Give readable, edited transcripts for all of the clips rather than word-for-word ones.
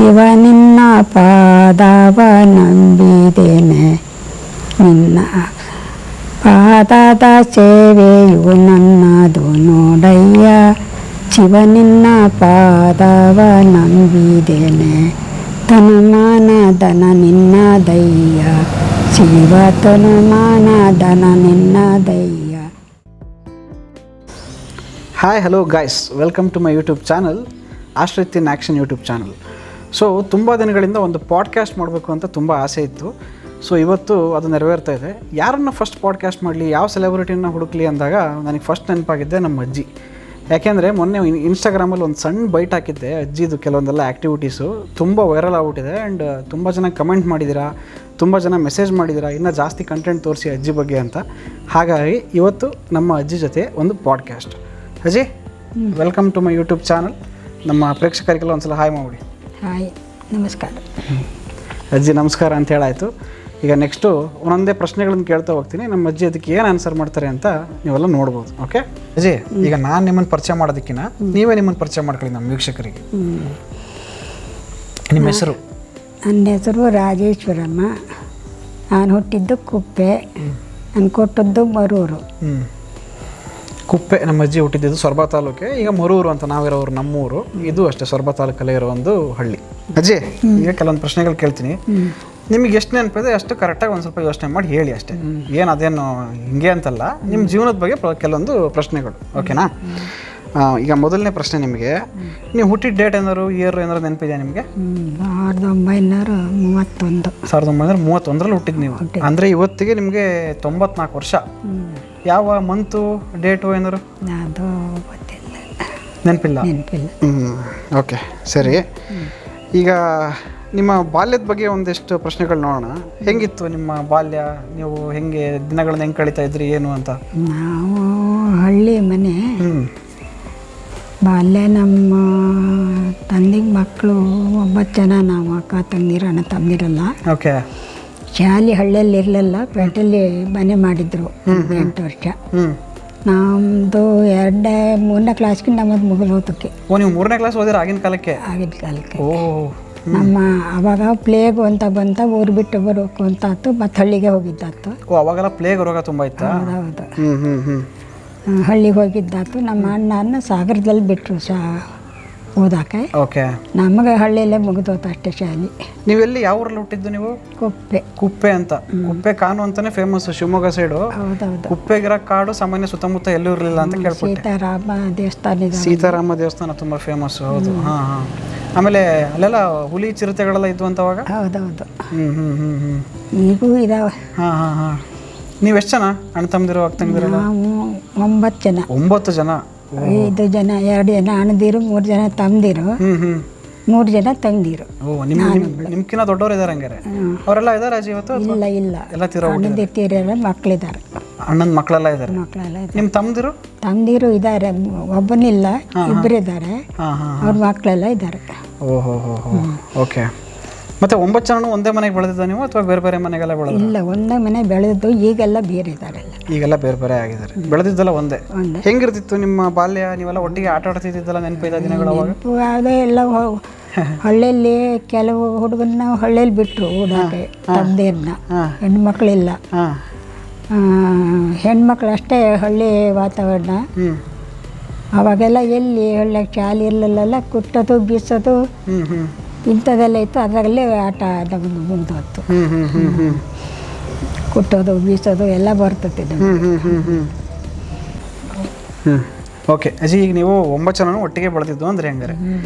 ಶಿವ ನಿನ್ನ ಪಾದವ ನಂಬಿದ್ದೇನೆ, ನಿನ್ನ ಪಾದದ ಸೇವೆಯು ನನ್ನದು ನೋಡಯ್ಯ. ಶಿವ ನಿನ್ನ ಪಾದವ ನಂಬಿದ್ದೇನೆ, ತನುಮಾನ ಧನ ನಿನ್ನದಯ್ಯ. ಶಿವ ತನುಮಾನ ಧನ ನಿನ್ನದಯ್ಯ. Hi hello guys, welcome to my YouTube channel, Ashrith in action YouTube channel. So ತುಂಬ ದಿನಗಳಿಂದ ಒಂದು ಪಾಡ್ಕ್ಯಾಸ್ಟ್ ಮಾಡಬೇಕು ಅಂತ ತುಂಬ ಆಸೆ ಇತ್ತು. ಸೊ ಇವತ್ತು ಅದು ನೆರವೇರ್ತಾ ಇದೆ. ಯಾರನ್ನು ಫಸ್ಟ್ ಪಾಡ್ಕ್ಯಾಸ್ಟ್ ಮಾಡಲಿ, ಯಾವ ಸೆಲೆಬ್ರಿಟಿನ ಹುಡುಕಲಿ ಅಂದಾಗ ನನಗೆ ಫಸ್ಟ್ ನೆನಪಾಗಿದ್ದೆ ನಮ್ಮ ಅಜ್ಜಿ. ಯಾಕೆಂದರೆ ಮೊನ್ನೆ ಇನ್ಸ್ಟಾಗ್ರಾಮಲ್ಲಿ ಒಂದು ಸಣ್ಣ ಬೈಟ್ ಹಾಕಿದ್ದೆ ಅಜ್ಜಿದು ಕೆಲವೊಂದೆಲ್ಲ ಆ್ಯಕ್ಟಿವಿಟೀಸು ತುಂಬ ವೈರಲ್ ಆಗ್ಬಿಟ್ಟಿದೆ. ಆ್ಯಂಡ್ ತುಂಬ ಜನ ಕಮೆಂಟ್ ಮಾಡಿದ್ದೀರಾ, ತುಂಬ ಜನ ಮೆಸೇಜ್ ಮಾಡಿದ್ದೀರಾ, ಇನ್ನೂ ಜಾಸ್ತಿ ಕಂಟೆಂಟ್ ತೋರಿಸಿ ಅಜ್ಜಿ ಬಗ್ಗೆ ಅಂತ. ಹಾಗಾಗಿ ಇವತ್ತು ನಮ್ಮ ಅಜ್ಜಿ ಜೊತೆ ಒಂದು ಪಾಡ್ಕ್ಯಾಸ್ಟ್. ಅಜ್ಜಿ, welcome to my YouTube channel. ನಮ್ಮ ಪ್ರೇಕ್ಷಕರಿಗೆಲ್ಲ ಒಂದ್ಸಲ ಹಾಯ್ ಮಾಡಿ. ಹಾಯ್, ನಮಸ್ಕಾರ. ಅಜ್ಜಿ ನಮಸ್ಕಾರ ಅಂತ ಹೇಳಾಯಿತು. ಈಗ ನೆಕ್ಸ್ಟು ಒಂದೊಂದೇ ಪ್ರಶ್ನೆಗಳನ್ನು ಕೇಳ್ತಾ ಹೋಗ್ತೀನಿ. ನಮ್ಮ ಅಜ್ಜಿ ಅದಕ್ಕೆ ಏನು ಆನ್ಸರ್ ಮಾಡ್ತಾರೆ ಅಂತ ನೀವೆಲ್ಲ ನೋಡ್ಬೋದು. ಓಕೆ ಅಜ್ಜಿ, ಈಗ ನಾನು ನಿಮ್ಮನ್ನು ಪರಿಚಯ ಮಾಡೋದಕ್ಕಿಂತ ನೀವೇ ನಿಮ್ಮನ್ನು ಪರಿಚಯ ಮಾಡ್ಕೊಳ್ಳಿ ನಮ್ಮ ವೀಕ್ಷಕರಿಗೆ. ನಿಮ್ಮ ಹೆಸರು? ನನ್ನ ಹೆಸರು ರಾಜೇಶ್ವರಮ್ಮ. ನಾನು ಹುಟ್ಟಿದ್ದು ಕುಪ್ಪೆ, ನಾನು ಕೊಟ್ಟದ್ದು ಮರೂರು. ಕುಪ್ಪೆ. ನಮ್ಮ ಅಜ್ಜಿ ಹುಟ್ಟಿದ್ದು ಸೊರಬ ತಾಲೂಕೆ, ಈಗ ಮರೂರು ಅಂತ ನಾವಿರೋರು ನಮ್ಮೂರು. ಇದು ಅಷ್ಟೇ ಸೊರಬ ತಾಲೂಕಲ್ಲೇ ಇರೋ ಒಂದು ಹಳ್ಳಿ. ಅಜ್ಜಿ, ಈಗ ಕೆಲವೊಂದು ಪ್ರಶ್ನೆಗಳು ಕೇಳ್ತೀನಿ. ನಿಮಗೆ ಎಷ್ಟು ನೆನಪಿದೆ ಅಷ್ಟು ಕರೆಕ್ಟಾಗಿ ಒಂದು ಸ್ವಲ್ಪ ಯೋಚನೆ ಮಾಡಿ ಹೇಳಿ ಅಷ್ಟೇ. ಏನು ಅದೇನು ಹಿಂಗೆ ಅಂತಲ್ಲ, ನಿಮ್ಮ ಜೀವನದ ಬಗ್ಗೆ ಕೆಲವೊಂದು ಪ್ರಶ್ನೆಗಳು. ಓಕೆನಾ? ಈಗ ಮೊದಲನೇ ಪ್ರಶ್ನೆ ನಿಮಗೆ, ನೀವು ಹುಟ್ಟಿದ ಡೇಟ್ ಏನಾದ್ರು ಇಯರ್ ಏನಾದ್ರು ನೆನಪಿದೆಯಾ ನಿಮಗೆ? 1931. 1931ರಲ್ಲಿ ಹುಟ್ಟಿದ್ದು ನೀವು. ಅಂದರೆ ಇವತ್ತಿಗೆ ನಿಮಗೆ 94 ವರ್ಷ. ಯಾವ ಮಂತು ಡೇಟು ಏನಾದ್ರು ಅದು ಗೊತ್ತಿಲ್ಲ, ನೆನಪಿಲ್ಲ? ಓಕೆ, ಸರಿ. ಈಗ ನಿಮ್ಮ ಬಾಲ್ಯದ ಬಗ್ಗೆ ಒಂದಿಷ್ಟು ಪ್ರಶ್ನೆಗಳು ನೋಡೋಣ. ಹೆಂಗಿತ್ತು ನಿಮ್ಮ ಬಾಲ್ಯ? ನೀವು ಹೆಂಗೆ ದಿನಗಳನ್ನ ಹೆಂಗೆ ಕಳೀತಾ ಇದ್ರಿ, ಏನು ಅಂತ? ನಾವು ಹಳ್ಳಿ ಮನೆ. ಬಾಲ್ಯ ನಮ್ಮ ತಂದೆಗೆ ಮಕ್ಕಳು 9 ಜನ. ನಾವು ಅಕ್ಕ ತಂದಿರು, ಅಣ್ಣ ತಮ್ಮದಿರಲ್ಲ. ಓಕೆ. ಶಾಲೆ ಹಳ್ಳಿಯಲ್ಲಿ ಇರಲಿಲ್ಲ, ಪೇಟೆಯಲ್ಲಿ ಮನೆ ಮಾಡಿದ್ರು 8 ವರ್ಷ. ನಮ್ಮದು 2-3ನೇ ಕ್ಲಾಸ್ಗೆ ನಮ್ಮದು ಮುಗಿದೋತಕ್ಕೆ. ಓ, ನೀವು 3ನೇ ಕ್ಲಾಸ್ ಓದಿರ ಆಗಿನ ಕಾಲಕ್ಕೆ? ಆಗಿನ ಕಾಲಕ್ಕೆ. ಓ. ನಮ್ಮ ಅವಾಗ ಪ್ಲೇಗು ಅಂತ ಬಂತ, ಊರು ಬಿಟ್ಟು ಬರೋಕು ಅಂತ ಆಯ್ತು, ಮತ್ತು ಹಳ್ಳಿಗೆ ಹೋಗಿದ್ದಾತು. ಓ, ಅವಾಗೆಲ್ಲ ಪ್ಲೇಗ್ ರೋಗ ತುಂಬ ಇತ್ತು? ಹೌದು. ಹಳ್ಳಿಗೆ ಹೋಗಿದ್ದಾತು. ನಮ್ಮ ಅಣ್ಣನ ಸಾಗರದಲ್ಲಿ ಬಿಟ್ಟರು ಓದಾಕೆ. ಓಕೆ. ನಮಗೆ ಹಳ್ಳಿಯಲ್ಲೇ ಮುಗಿದೋತು ಅಷ್ಟೇ ಶಾಲೆ. ನೀವೆಲ್ಲಿ, ಯಾವ ಊರಲ್ಲಿ ಹುಟ್ಟಿದ್ದು ನೀವು? ಕುಪ್ಪೆ. ಕುಪ್ಪೆ ಅಂತ. ಕುಪ್ಪೆ ಕಾನು ಅಂತಾನೆ ಫೇಮಸ್ ಶಿವಮೊಗ್ಗ ಸೈಡು. ಹೌದೌದು. ಕುಪ್ಪೆಗಿರೋ ಕಾಡು ಸಾಮಾನ್ಯ ಸುತ್ತಮುತ್ತ ಎಲ್ಲೂ ಇರಲಿಲ್ಲ ಅಂತ ಕೇಳ್ಪಟ್ಟೆ. ಸೀತಾರಾಮ ದೇವಸ್ಥಾನ. ಸೀತಾರಾಮ ದೇವಸ್ಥಾನ ತುಂಬ ಫೇಮಸ್. ಹೌದು. ಹಾಂ. ಆಮೇಲೆ ಅಲ್ಲೆಲ್ಲ ಹುಲಿ ಚಿರತೆಗಳೆಲ್ಲ ಇದ್ವು ಅಂತ ಅವಾಗ? ಹೌದೌದು. ಈಗೂ ಇದಾವೆ. ಹಾಂ. ನೀವು ಎಷ್ಟು ಜನ ಅಣ್ಣ ತಮ್ಮದಿರು, ಅಕ್ಕ ತಂಗಿದಿರಲ್ಲ? ನಾವು 9 ಜನ. 9 ಜನ. 5 ಜನ, 2 ಜನ ಅಣ್ಣದಿರು, 3 ಜನ ತಮ್ಮದಿರು, 3 ಜನ ತಂಗಿದಿರು. ಓ, ನಿಮ್ಕಿನ್ನ ದೊಡ್ಡವರು ಇದ್ದಾರೆ ಹಂಗಾರೆ? ಅವರೆಲ್ಲ ಇದ್ದಾರೆ ಅಜ್ಜಿ ಇವತ್ತು? ಇಲ್ಲ ಇಲ್ಲ, ಎಲ್ಲ ತೀರೋರು ಮಕ್ಕಳಿದ್ದಾರೆ. ಅಣ್ಣನ ಮಕ್ಕಳೆಲ್ಲ ಇದ್ದಾರೆ? ಮಕ್ಕಳೆಲ್ಲ ಇದ್ದಾರೆ. ನಿಮ್ಮ ತಮ್ಮದಿರು? ತಮ್ಮದಿರು ಇದ್ದಾರೆ, ಒಬ್ಬನಿಲ್ಲ, ಇಬ್ಬರು ಇದ್ದಾರೆ. ಅವ್ರ ಮಕ್ಕಳೆಲ್ಲ ಇದ್ದಾರೆ. ಓಹೋ. ಓಕೆ. ಮತ್ತೆ 9 ಜನನು ಒಂದೇ ಮನೆಗೆ ಬೆಳೆದಿದ್ದ ನೀವು, ಅಥವಾ ಬೇರೆ ಬೇರೆ ಮನೆಗೆಲ್ಲ ಬೆಳೆದ? ಇಲ್ಲ, ಒಂದೇ ಮನೆ ಬೆಳೆದಿದ್ದು. ಈಗೆಲ್ಲ ಬೇರೆ ಇದ್ದಾರೆ. ಈಗೆಲ್ಲ ಬೇರೆ ಬೇರೆ ಆಗಿದ್ದಾರೆ. ಬೆಳೆದಿದ್ದಲ್ಲ ಒಂದೇ. ಹೆಂಗಿರ್ತಿತ್ತು ನಿಮ್ಮ ಬಾಲ್ಯ? ನೀವೆಲ್ಲ ಒಟ್ಟಿಗೆ ಆಟ ಆಡ್ತಿದ್ದಿದ್ದಲ್ಲ? ನೆನಪಿದ ದಿನಗಳು ಅವಾಗ? ಅದೇ ಎಲ್ಲ ಹಳ್ಳಿಯಲ್ಲಿ ಕೆಲವು ಹುಡುಗನ್ನ ನಾವು ಹಳ್ಳಿಯಲ್ಲಿ ಬಿಟ್ಟರು ಓಡಾಕೆ, ತಂದೆಯನ್ನ. ಹೆಣ್ಮಕ್ಳಿಲ್ಲ, ಹೆಣ್ಮಕ್ಳು ಅಷ್ಟೇ ಹಳ್ಳಿ ವಾತಾವರಣ. ಅವಾಗೆಲ್ಲ ಎಲ್ಲಿ ಹಳ್ಳಿಯಾಗ ಶಾಲೆ ಇರಲಿಲ್ಲ, ಕುಟ್ಟೋದು ಬೀಸೋದು ಇಂಥದ್ದೆಲ್ಲ ಇತ್ತು. ಅದರಲ್ಲೇ ಆಟ ನಮ್ಮದು ಮುಂದುವತ್ತು. ಕುಟ್ಟೋದು ಬೀಸೋದು ಎಲ್ಲ ಬರ್ತದೆ ನಮಗೆ. ಓಕೆ ಅಜ್ಜಿ, ಈಗ ನೀವು 9 ಜನನು ಒಟ್ಟಿಗೆ ಬೆಳೆದಿದ್ದು ಅಂದರೆ ಹೆಂಗಾರೆ?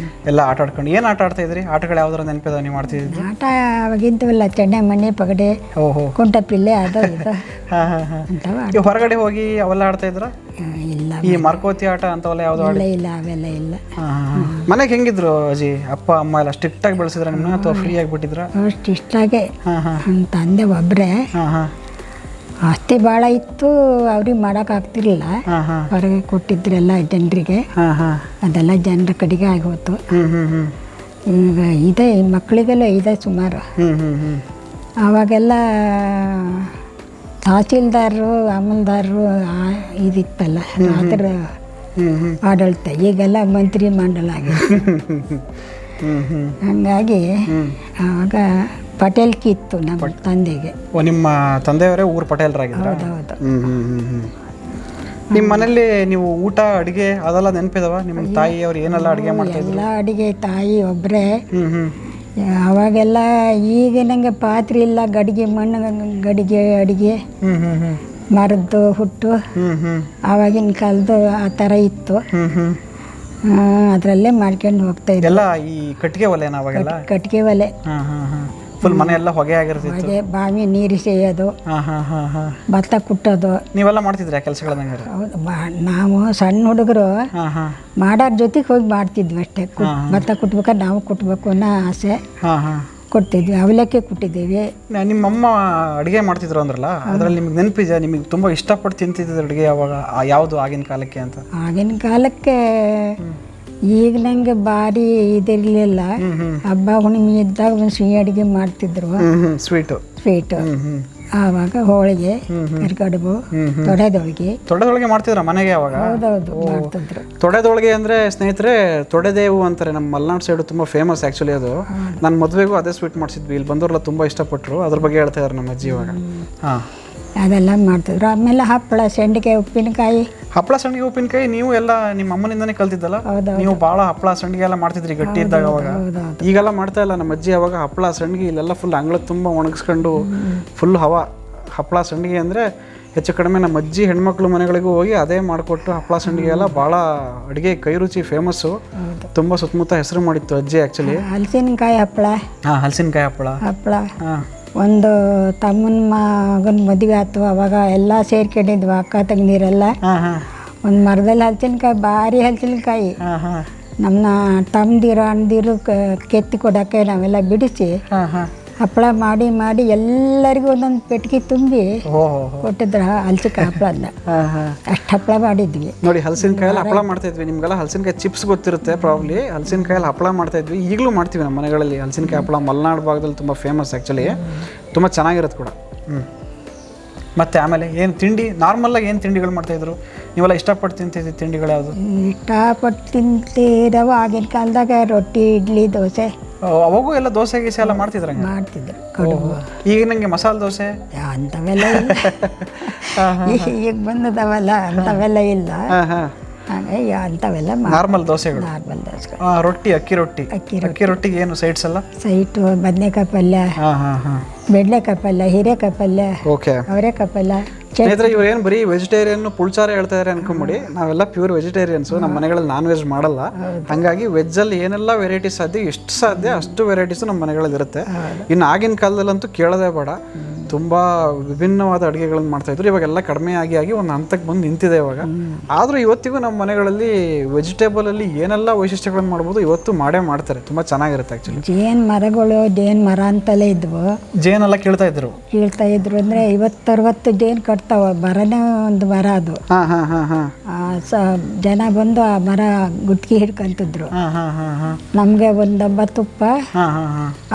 ಎಲ್ಲ ಆಟ ಆಡ್ಕೊಂಡು ಏನು ಆಟ ಆಡ್ತಾ ಇದ್ರಿ? ಆಟಗಳು ಯಾವ್ದಾರ ನೆನಪಿದಾವೆ ನೀವು ಮಾಡ್ತಿದ್ದು? ಆಟ ಅವಾಗಿಂತವಲ್ಲ, ಚೆಂಡೆ ಮಣ್ಣೆ ಪಗಡೆ, ಕುಂಟಪಿಲ್ಲೆ, ಅದು ಇದು. ಈ ಹೊರಗಡೆ ಹೋಗಿ ಅವೆಲ್ಲ ಆಡ್ತಾ ಇದ್ರ? ಇಲ್ಲ. ಈ ಮರ್ಕೋತಿ ಆಟ ಅಂತವಲ್ಲ ಯಾವ್ದು? ಇಲ್ಲ, ಅವೆಲ್ಲ ಇಲ್ಲ. ಮನೆಗೆ ಹೆಂಗಿದ್ರು ಅಜ್ಜಿ? ಅಪ್ಪ ಅಮ್ಮ ಎಲ್ಲ ಸ್ಟ್ರಿಕ್ಟ್ ಆಗಿ ಬೆಳೆಸಿದ್ರ ನಿಮ್ಮನ್ನ, ಅಥವಾ ಫ್ರೀ ಆಗಿಬಿಟ್ಟಿದ್ರ? ಅಷ್ಟು ಇಷ್ಟಾಗೆ. ತಂದೆ ಒಬ್ಬರೇ. ಆಸ್ತಿ ಭಾಳ ಇತ್ತು, ಅವ್ರಿಗೆ ಮಾಡೋಕ್ಕಾಗ್ತಿರ್ಲಿಲ್ಲ. ಹೊರಗೆ ಕೊಟ್ಟಿದ್ರೆಲ್ಲ ಜನರಿಗೆ, ಅದೆಲ್ಲ ಜನರ ಕಡೆಗೆ ಆಗೋತು. ಈಗ ಇದೆ, ಮಕ್ಕಳಿಗೆಲ್ಲ ಇದೆ ಸುಮಾರು. ಆವಾಗೆಲ್ಲ ತಹಸೀಲ್ದಾರರು, ಅಮಲ್ದಾರರು ಇದಿತ್ತಲ್ಲ, ಅದರ ಆಡಳಿತ. ಈಗೆಲ್ಲ ಮಂತ್ರಿ ಮಂಡಲ ಆಗಿದೆ. ಹಂಗಾಗಿ ಆವಾಗ ಪಟೇಲ್ಕಿ ಇತ್ತು ನಮ್ಮ ತಂದೆಗೆ. ನಿಮ್ಮ ತಂದೆಯವರೇ ಊರು ಪಟೇಲರಾಗಿದ್ರು. ಹೌದೌದು. ನಿಮ್ಮ ಮನೇಲಿ ನೀವು ಊಟ ಅಡುಗೆ ಅದೆಲ್ಲ ನೆನಪಿದಾವ? ನಿಮ್ಮ ತಾಯಿಯವ್ರು ಏನೆಲ್ಲ ಅಡುಗೆ ಮಾಡ್ತಾಯಿದ್ರು? ಎಲ್ಲ ಅಡಿಗೆ ತಾಯಿ ಒಬ್ಬರೇ. ಅವಾಗೆಲ್ಲ ಈಗ ನಂಗೆ ಪಾತ್ರೆ ಇಲ್ಲ, ಗಡಿಗೆ ಮಣ್ಣು ಗಡಿಗೆ ಅಡಿಗೆ ಮರದ್ದು ಹುಟ್ಟು ಆವಾಗಿನ ಕಾಲದ್ದು ಆ ಥರ ಇತ್ತು. ಅದರಲ್ಲೇ ಮಾಡ್ಕೊಂಡು ಹೋಗ್ತಾ ಇದ್ದೆ. ಎಲ್ಲ ಈ ಕಟ್ಟಿಗೆ ಒಲೆನ ಅವಾಗೆಲ್ಲ? ಕಟ್ಟಿಗೆ ಒಲೆ, ಫುಲ್ ಮನೆ ಎಲ್ಲ ಹೊಗೆ ಆಗಿರ್ತಿತ್ತು. ಹಾಗೆ ಬಾವಿ ನೀರು ಸೇಯೋದು, ಭತ್ತ ಕುಟ್ಟೋದು. ನೀವೆಲ್ಲ ಮಾಡ್ತಿದ್ರಿ ಆ ಕೆಲಸಗಳನ್ನ? ಹೌದು, ನಾವು ಸಣ್ಣ ಹುಡುಗರು ಮಾಡೋರ ಜೊತೆಗೆ ಹೋಗಿ ಮಾಡ್ತಿದ್ವಿ ಅಷ್ಟೇ. ಭತ್ತ ಕುಟ್ಬೇಕಾದ್ರೆ ನಾವು ಕುಟ್ಬೇಕು ಅನ್ನೋ ಆಸೆ, ಕೊಡ್ತಿದ್ವಿ. ಅವಲಕ್ಕಿ ಕುಟ್ಟಿದ್ದೀವಿ. ನಿಮ್ಮಮ್ಮ ಅಡುಗೆ ಮಾಡ್ತಿದ್ರು ಅಂದ್ರಲ್ಲ, ಅದ್ರಲ್ಲಿ ನಿಮ್ಗೆ ನೆನಪಿದೆ? ನಿಮಗೆ ತುಂಬ ಇಷ್ಟಪಟ್ಟು ತಿಂತಿದ್ದ ಅಡುಗೆ ಯಾವಾಗ ಯಾವುದು ಆಗಿನ ಕಾಲಕ್ಕೆ ಅಂತ? ಆಗಿನ ಕಾಲಕ್ಕೆ ಈಗ ನಂಗೆ ಭಾರಿ ಇದಿರಲಿಲ್ಲ. ಹಬ್ಬ ಹುಣ್ಣಿಮೆ ಇದ್ದಾಗ ಒಂದು ಸಿಹಿ ಅಡುಗೆ ಮಾಡ್ತಿದ್ರು, ಸ್ವೀಟು. ಆವಾಗ ಹೋಳಿಗೆ, ಕರಿಕಡುಬು, ತೊಡೆದೊಳಗೆ ಮಾಡ್ತಿದ್ರ ಮನೆಗೆ ಅವಾಗ? ಹೌದೌದು, ಮಾಡ್ತಿದ್ರು. ತೊಡೆದೊಳಗೆ ಅಂದರೆ ಸ್ನೇಹಿತರೆ, ತೊಡೆದೇವು ಅಂತಾರೆ ನಮ್ಮ ಮಲೆನಾಡು ಸೈಡು, ತುಂಬ ಫೇಮಸ್ ಆ್ಯಕ್ಚುಲಿ ಅದು. ನನ್ನ ಮದುವೆಗೂ ಅದೇ ಸ್ವೀಟ್ ಮಾಡಿಸಿದ್ವಿ. ಇಲ್ಲಿ ಬಂದವ್ರೆಲ್ಲ ತುಂಬ ಇಷ್ಟಪಟ್ಟರು. ಅದ್ರ ಬಗ್ಗೆ ಹೇಳ್ತಾ ಇದ್ದಾರೆ ನಮ್ಮ ಅಜ್ಜಿ ಇವಾಗ. ಅದೆಲ್ಲ ಮಾಡ್ತಿದ್ರು. ಆಮೇಲೆ ಹಪ್ಪಳ, ಸಂಡಿಗೆ, ಉಪ್ಪಿನಕಾಯಿ. ಹಪ್ಪಳ, ಸಂಡಿಗೆ, ಉಪ್ಪಿನಕಾಯಿ ನೀವು ಎಲ್ಲ ನಿಮ್ಮ ಅಮ್ಮನಿಂದನೇ ಕಲ್ತಿದ್ದಲ್ಲ? ನೀವು ಭಾಳ ಹಪ್ಪಳ ಸಂಡಿಗೆ ಎಲ್ಲ ಮಾಡ್ತಿದ್ರಿ ಗಟ್ಟಿ ಇದ್ದಾಗ ಅವಾಗ. ಈಗೆಲ್ಲ ಮಾಡ್ತಾ ಇಲ್ಲ ನಮ್ಮ ಅಜ್ಜಿ. ಅವಾಗ ಹಪ್ಪಳ ಸಂಡಿಗೆ ಇಲ್ಲೆಲ್ಲ ಫುಲ್ ಅಂಗಳಕ್ಕೆ ತುಂಬ ಒಣಗಿಸ್ಕೊಂಡು ಫುಲ್ ಹಪ್ಪಳ ಸಂಡಿಗೆ ಅಂದರೆ ಹೆಚ್ಚು ಕಡಿಮೆ ನಮ್ಮ ಅಜ್ಜಿ ಹೆಣ್ಮಕ್ಳು ಮನೆಗಳಿಗೂ ಹೋಗಿ ಅದೇ ಮಾಡಿಕೊಟ್ಟು ಹಪ್ಪಳ ಸಂಡಿಗೆ ಎಲ್ಲ ಭಾಳ ಅಡುಗೆ ಕೈ ರುಚಿ ಫೇಮಸ್ಸು. ತುಂಬ ಸುತ್ತಮುತ್ತ ಹೆಸರು ಮಾಡಿತ್ತು ಅಜ್ಜಿ ಆ್ಯಕ್ಚುಲಿ. ಹಲಸಿನಕಾಯಿ ಹಪ್ಪಳ. ಹಲಸಿನಕಾಯಿ ಹಪ್ಪಳ. ಒಂದು ತಮ್ಮನ ಮಗನ ಮದುವೆ ಆಯ್ತು, ಅವಾಗ ಎಲ್ಲ ಸೇರ್ಕೊಂಡಿದ್ವು ಅಕ್ಕ ತಂಗಿರೆಲ್ಲ. ಒಂದು ಮರದಲ್ಲಿ ಹಲಸಿನಕಾಯಿ, ಭಾರಿ ಹಲಸಿನಕಾಯಿ. ನಮ್ಮ ತಮ್ಮದಿರು ಅಣ್ಣದಿರು ಕೆತ್ತಿ ಕೊಡೋಕ್ಕೆ ನಾವೆಲ್ಲ ಬಿಡಿಸಿ ಹಪ್ಪಳ ಮಾಡಿ ಎಲ್ಲರಿಗೂ ಒಂದೊಂದು ಪೆಟ್ಟಿಗೆ ತುಂಬಿ ಕೊಟ್ಟಿದ್ರ ಹಲಸಿನಕಾಯಿ ಹಪ್ಪಳದ. ಅಷ್ಟು ಹಪ್ಪಳ ಮಾಡಿದ್ವಿ ನೋಡಿ. ಹಲಸಿನಕಾಯಲ್ಲಿ ಹಪ್ಪಳ ಮಾಡ್ತಾ ಇದ್ವಿ. ನಿಮ್ಗೆಲ್ಲ ಹಲಸಿನಕಾಯಿ ಚಿಪ್ಸ್ ಗೊತ್ತಿರುತ್ತೆ ಪ್ರಾಬ್ಲಿ. ಹಲಸಿನಕಾಯಲ್ಲಿ ಹಪ್ಪಳ ಮಾಡ್ತಾ ಇದ್ವಿ, ಈಗಲೂ ಮಾಡ್ತೀವಿ ನಮ್ಮ ಮನೆಗಳಲ್ಲಿ. ಹಲಸಿನಕಾಯಿ ಹಪ್ಪಳ ಮಲೆನಾಡು ಭಾಗದಲ್ಲಿ ತುಂಬ ಫೇಮಸ್ ಆ್ಯಕ್ಚುಲಿ, ತುಂಬ ಚೆನ್ನಾಗಿರುತ್ತೆ ಕೂಡ. ಮತ್ತು ಆಮೇಲೆ ಏನು ತಿಂಡಿ, ನಾರ್ಮಲಾಗಿ ಏನು ತಿಂಡಿಗಳು ಮಾಡ್ತಾಯಿದ್ರು ನೀವೆಲ್ಲ? ಇಷ್ಟಪಟ್ಟು ತಿಂತಿದ್ದ ತಿಂಡಿಗಳು ಯಾವುದು? ಇಷ್ಟಪಟ್ಟು ತಿಂತಿದ್ದವು ಆಗಿನ ಕಾಲದಾಗ ರೊಟ್ಟಿ, ಇಡ್ಲಿ, ದೋಸೆ. ಅವಾಗೂ ಎಲ್ಲ ದೋಸೆ ಗೀಸೆ ಎಲ್ಲ ಮಾಡ್ತಿದ್ರು? ಕಡುಬು. ಈಗ ನಂಗೆ ಮಸಾಲೆ ದೋಸೆ ಅಂಥವೆಲ್ಲ ಇಲ್ಲ. ಈಗ ಬಂದದವಲ್ಲ, ಅಂಥವೆಲ್ಲ ಇಲ್ಲ. ಹಾಗಾಗಿ ಅಂಥವೆಲ್ಲ ನಾರ್ಮಲ್ ದೋಸೆಗಳು. ರೊಟ್ಟಿ, ಅಕ್ಕಿ ರೊಟ್ಟಿಗೆ ಏನು ಸೈಡ್ಸ್ ಎಲ್ಲ? ಸೈಟು ಬದನೆಕಾಯಿ ಪಲ್ಯ, ಬೆಂಡೆಕಾಯಿ ಪಲ್ಯ, ಹೀರೆಕಾಯಿ ಪಲ್ಯ, ಅವರೆಕಾಯಿ ಪಲ್ಯ. ಸ್ನೇಹಿತರೆ, ಇವ್ರೇನು ಬರೀ ವೆಜಿಟೇರಿಯನ್ ಪುಳ್ಚಾರ ಹೇಳ್ತಾ ಇದ್ದಾರೆ ಅನ್ಕೊಂಬಿಡಿ. ನಾವೆಲ್ಲ ಪ್ಯೂರ್ ವೆಜಿಟೇರಿಯನ್ಸು. ನಮ್ಮ ಮನೆಗಳಲ್ಲಿ ನಾನ್ ವೆಜ್ ಮಾಡಲ್ಲ. ಹಾಗಾಗಿ ವೆಜ್ಜಲ್ಲಿ ಏನೆಲ್ಲ ವೆರೈಟೀಸ್ ಸಾಧ್ಯ, ಎಷ್ಟು ಸಾಧ್ಯ ಅಷ್ಟು ವೆರೈಟೀಸು ನಮ್ಮ ಮನೆಗಳಲ್ಲಿ ಇರುತ್ತೆ. ಇನ್ನು ಆಗಿನ ಕಾಲದಲ್ಲಂತೂ ಕೇಳೋದೇ ಬೇಡ, ತುಂಬ ವಿಭಿನ್ನವಾದ ಅಡುಗೆಗಳನ್ನು ಮಾಡ್ತಾಯಿದ್ರು. ಇವಾಗೆಲ್ಲ ಕಡಿಮೆ ಆಗಿ ಒಂದು ಹಂತಕ್ಕೆ ಬಂದು ನಿಂತಿದೆ ಇವಾಗ. ಆದರೂ ಇವತ್ತಿಗೂ ನಮ್ಮ ಮನೆಗಳಲ್ಲಿ ವೆಜಿಟೇಬಲಲ್ಲಿ ಏನೆಲ್ಲ ವೈಶಿಷ್ಟ್ಯಗಳನ್ನು ಮಾಡ್ಬೋದು ಇವತ್ತು ಮಾಡ್ತಾರೆ. ತುಂಬ ಚೆನ್ನಾಗಿರುತ್ತೆ ಆ್ಯಕ್ಚುಲಿ. ಜೇನು ಮರಗಳು, ಜೇನು ಮರ ಅಂತಲೇ ಇದ್ವು. ಜೇನೆಲ್ಲ ಕೀಳ್ತಾ ಇದ್ರು ಅಂದರೆ 50-60 ಜೇನು ಕಟ್ತಾವ. ಮರನೇ ಒಂದು ಮರ ಅದು. ಜನ ಬಂದು ಆ ಮರ ಗುಟ್ಕಿ ಹಿಡ್ಕೊಂತಿದ್ರು. ನಮಗೆ ಒಂದು ಡಬ್ಬ ತುಪ್ಪ,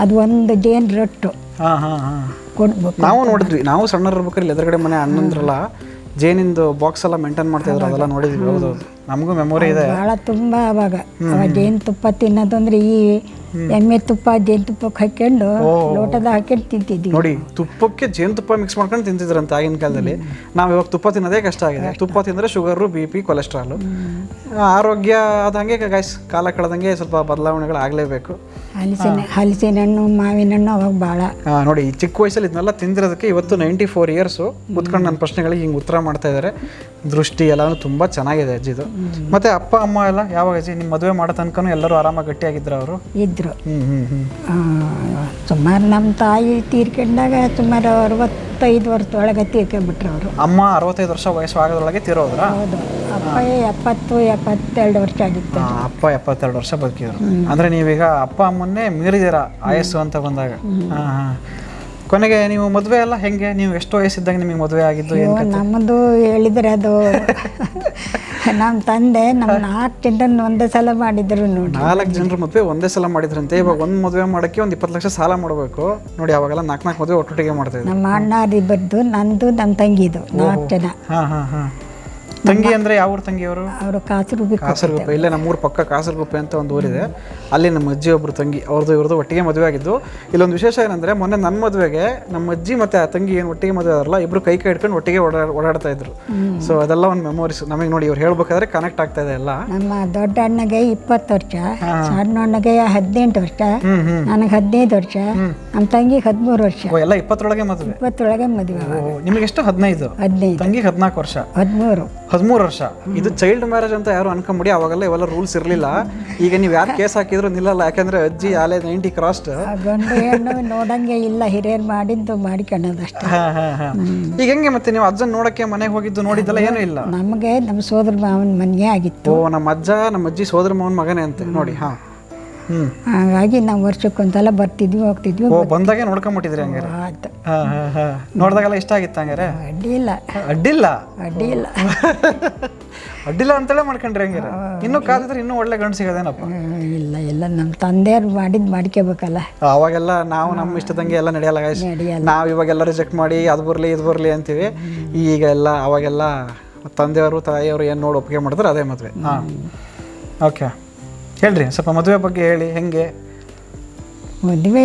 ಅದು ಒಂದು ಜೇನು ರೊಟ್ಟು ಕೊಡ್ಬೇಕು. ನಾವು ನೋಡಿದ್ವಿ, ನಾವು ಸಣ್ಣರಿರ್ಬೇಕಾದ್ರೆ ಎದುರುಗಡೆ ಮನೆ ಅಣ್ಣಂದ್ರಲ್ಲ ಜೇನಿಂದು ಬಾಕ್ಸ್ ಎಲ್ಲ ಮೇಂಟೈನ್ ಮಾಡ್ತಿದ್ರು, ಅದೆಲ್ಲ ನೋಡಿದ್ವಿ. ಹೌದೌದು, ನಮಗೂ ಮೆಮೊರಿ ಇದೆ ಭಾಳ. ತುಂಬ ಅವಾಗ ಜೇನು ತುಪ್ಪ ತಿನ್ನೋದು ಅಂದ್ರೆ ಈ ಎಮ್ಮೆ ತುಪ್ಪ ಜೇನುತುಪ್ಪಕ್ಕೆ ಹಾಕೊಂಡು ಲೋಟದ ಹಾಕೊಂಡು ತಿಂತಿದ್ವಿ ನೋಡಿ. ತುಪ್ಪಕ್ಕೆ ಜೇನುತುಪ್ಪ ಮಿಕ್ಸ್ ಮಾಡ್ಕೊಂಡು ತಿಂತಿದ್ರಂತ ಆಗಿನ ಕಾಲದಲ್ಲಿ. ನಾವು ಇವಾಗ ತುಪ್ಪ ತಿನ್ನೋದೇ ಕಷ್ಟ ಆಗಿದೆ. ತುಪ್ಪ ತಿಂದರೆ ಶುಗರು, BP, ಕೊಲೆಸ್ಟ್ರಾಲು, ಆರೋಗ್ಯ ಅದು ಹಂಗೆ ಗೈಸ್. ಕಾಲ ಕಳೆದಂಗೆ ಸ್ವಲ್ಪ ಬದಲಾವಣೆಗಳು ಆಗಲೇಬೇಕು. ಹಲಸಿನ ಹಣ್ಣು, ಮಾವಿನ ಹಣ್ಣು ಅವಾಗ ಭಾಳ. ನೋಡಿ, ಈ ಚಿಕ್ಕ ವಯಸ್ಸಲ್ಲಿ ಇದನ್ನೆಲ್ಲ ತಿಂದಿರೋದಕ್ಕೆ ಇವತ್ತು 94 ಇಯರ್ಸು ಕೂತ್ಕೊಂಡು ನನ್ನ ಪ್ರಶ್ನೆಗಳಿಗೆ ಹಿಂಗೆ ಉತ್ತರ ಮಾಡ್ತಾ ಇದ್ದಾರೆ. ದೃಷ್ಟಿ ಎಲ್ಲನೂ ತುಂಬ ಚೆನ್ನಾಗಿದೆ ಅಜ್ಜಿದು. ಮತ್ತು ಅಪ್ಪ ಅಮ್ಮ ಎಲ್ಲ ಯಾವಾಗ ಅಜ್ಜಿ ನಿಮ್ಮ ಮದುವೆ ಮಾಡೋ ತನಕನೂ ಎಲ್ಲರೂ ಆರಾಮಾಗಿ ಗಟ್ಟಿಯಾಗಿದ್ರು? ಅವರು ಇದ್ರು. ಸುಮಾರು ನಮ್ಮ ತಾಯಿ ತೀರ್ಕೊಂಡಾಗ ಸುಮಾರು 65 ವರ್ಷದೊಳಗೆ ತೀರ್ಕೊಂಡ್ಬಿಟ್ರು ಅವರು. ಅಮ್ಮ 65 ವರ್ಷ ವಯಸ್ಸು ಆಗೋದ್ರೊಳಗೆ ತೀರೋದ್ರ? ಹೌದು. ಅಪ್ಪ 70-72 ವರ್ಷ ಆಗಿತ್ತು. ಅಪ್ಪ 72 ವರ್ಷ ಬದುಕಿದ್ರು. ಅಂದರೆ ನೀವೀಗ ಅಪ್ಪ ಅಮ್ಮನ್ನೇ ಮೀರಿದಿರ ಆಯಸ್ಸು ಅಂತ ಬಂದಾಗ. ಕೊನೆಗೆ ನೀವು ಮದುವೆ ಎಲ್ಲ ಹೆಂಗೆ? ನೀವು ಎಷ್ಟು ವಯಸ್ಸಿದ್ದಾಗ ನಿಮಗೆ ಮದುವೆ ಆಗಿದ್ದು? ನಮ್ಮದು ಹೇಳಿದರೆ ಅದು ನಮ್ಮ ತಂದೆ ನಮ್ಮ 4 ಜನರನ್ನು ಒಂದೇ ಸಲ ಮಾಡಿದ್ರು ನೋಡಿ. 4 ಜನರ ಮದುವೆ ಒಂದೇ ಸಲ ಮಾಡಿದ್ರಂತೆ. ಇವಾಗ ಒಂದು ಮದುವೆ ಮಾಡೋಕ್ಕೆ ಒಂದು 20 ಲಕ್ಷ ಸಾಲ ಮಾಡಬೇಕು ನೋಡಿ. ಅವಾಗೆಲ್ಲ 4 ಮದುವೆ ಒಟ್ಟೊಟ್ಟಿಗೆ ಮಾಡ್ತಾ ಇದ್ರು. ನಮ್ಮ ಅಣ್ಣ ಇಬ್ಬರದು, ನಂದು, ನಮ್ಮ ತಂಗಿದು 4 ಜನ. ತಂಗಿ ಅಂದರೆ ಯಾವ ಊರು ತಂಗಿಯವರು? ಅವರು ಕಾಸರಗುಪ್ಪೆ. ಕಾಸರಗುಪ್ಪೆ, ಇಲ್ಲೇ ನಮ್ಮೂರು ಪಕ್ಕ ಕಾಸರಗುಪ್ಪೆ ಅಂತ ಒಂದು ಊರಿದೆ, ಅಲ್ಲಿ ನಮ್ಮ ಅಜ್ಜಿ ಒಬ್ಬರು ತಂಗಿ, ಇವ್ರದ್ದು ಒಟ್ಟಿಗೆ ಮದುವೆ ಆಗಿದ್ದು. ಇಲ್ಲೊಂದು ವಿಶೇಷ ಏನಂದರೆ, ಮೊನ್ನೆ ನನ್ನ ಮದುವೆಗೆ ನಮ್ಮ ಅಜ್ಜಿ ಮತ್ತು ಆ ತಂಗಿ ಏನು ಒಟ್ಟಿಗೆ ಮದುವೆ ಆದ್ರಲ್ಲ, ಇಬ್ಬರು ಕೈ ಹಿಡ್ಕೊಂಡು ಒಟ್ಟಿಗೆ ಓಡಾಡ್ತಾ ಇದ್ರು. ಸೊ ಅದೆಲ್ಲ ಒಂದು ಮೆಮೊರೀಸ್ ನಮಗೆ. ನೋಡಿ, ಇವ್ರು ಹೇಳ್ಬೇಕಾದ್ರೆ ಕನೆಕ್ಟ್ ಆಗ್ತಾ ಇದೆ ಎಲ್ಲ. ನಮ್ಮ ದೊಡ್ಡ ಅಣ್ಣಗೆ 20 ವರ್ಷ, ಸಣ್ಣ ಅಣ್ಣಗೆ 18 ವರ್ಷ, ನನಗೆ 15 ವರ್ಷ, ನಮ್ಮ ತಂಗಿ 13 ವರ್ಷ. ಎಲ್ಲ 20 ಮದುವೆ. 20 ಮದುವೆ. ನಿಮಗೆ ಎಷ್ಟು? 15. ತಂಗಿ 14 ವರ್ಷ. 13 ವರ್ಷ. ಇದು ಚೈಲ್ಡ್ ಮ್ಯಾರೇಜ್ ಅಂತ ಯಾರು ಅನ್ಕೊಂಬಿಡಿ. ಅವಾಗೆಲ್ಲ ಇವೆಲ್ಲ ರೂಲ್ಸ್ ಇರಲಿಲ್ಲ. ಈಗ ನೀವು ಯಾರು ಕೇಸ್ ಹಾಕಿದ್ರು ನಿಲ್ಲಲ್ಲ, ಯಾಕಂದ್ರೆ ಅಜ್ಜಿ ಆಲೆ 90 ಕ್ರಾಸ್ಡ್. ಗಂಡು ಹೆಣ್ಣು ನೋಡಂಗೆ ಇಲ್ಲ, ಹಿರಿಯರು ಮಾಡಿದ್ದು ಮಾಡಿಕೊಳ್ಳೋದಷ್ಟೇ. ಈಗ ಹೆಂಗೆ ಮತ್ತೆ ನೀವು ಅಜ್ಜನ್ ನೋಡಕ್ಕೆ ಮನೆಗೆ ಹೋಗಿದ್ದು ನೋಡಿದ್ದಲ್ಲ ಏನೂ ಇಲ್ಲ? ನಮಗೆ ನಮ್ಮ ಸೋದರ ಮಾವನ ಮನೆ ಆಗಿತ್ತು. ನಮ್ಮ ಅಜ್ಜ ನಮ್ಮ ಅಜ್ಜಿ ಸೋದರ ಮಾವನ ಮಗನೇ ಅಂತ ನೋಡಿ. ಹಾಗಾಗಿ ನಾವು ವರ್ಷಕ್ಕೊಂದ್ಸಲ ಬರ್ತಿದ್ವಿ ಹೋಗ್ತಿದ್ವಿ. ಬಂದಾಗೆ ನೋಡ್ಕೊಂಬಿಟ್ಟಿದ್ರಿ ಹಂಗಾರೆ? ನೋಡಿದಾಗೆಲ್ಲ ಇಷ್ಟ ಆಗಿತ್ತು ಹಂಗಾರೆ? ಅಡ್ಡಿಲ್ಲ ಅಡ್ಡಿಲ್ಲ ಅಡ್ಡಿಲ್ಲ ಅಡ್ಡಿಲ್ಲ ಅಂತೇಳಿ ಮಾಡ್ಕೊಂಡ್ರಿ ಹಂಗಾರೆ? ಇನ್ನೂ ಕಾದಿದ್ರೆ ಇನ್ನೂ ಒಳ್ಳೆ ಗಂಡು ಸಿಗೋದೇನಪ್ಪ? ಇಲ್ಲ ಇಲ್ಲ, ನಮ್ಮ ತಂದೆಯವ್ರು ಮಾಡ್ಕೋಬೇಕಲ್ಲ. ಅವಾಗೆಲ್ಲ ನಾವು ನಮ್ಮ ಇಷ್ಟದಂಗೆ ಎಲ್ಲ ನಡೆಯಲ್ಲ. ನಾವು ಇವಾಗೆಲ್ಲ ರಿಜೆಕ್ಟ್ ಮಾಡಿ ಅದು ಬರಲಿ ಇದು ಬರಲಿ ಅಂತೀವಿ. ಈಗ ಎಲ್ಲ ಅವಾಗೆಲ್ಲ ತಂದೆಯವರು ತಾಯಿಯವರು ಏನು ನೋಡಿ ಒಪ್ಪಿಗೆ ಮಾಡಿದ್ರೆ ಅದೇ ಮದುವೆ. ಓಕೆ, ಹೇಳ್ರಿ ಸ್ವಲ್ಪ ಮದುವೆ ಬಗ್ಗೆ ಹೇಳಿ. ಹೆಂಗೆ ಮದುವೆ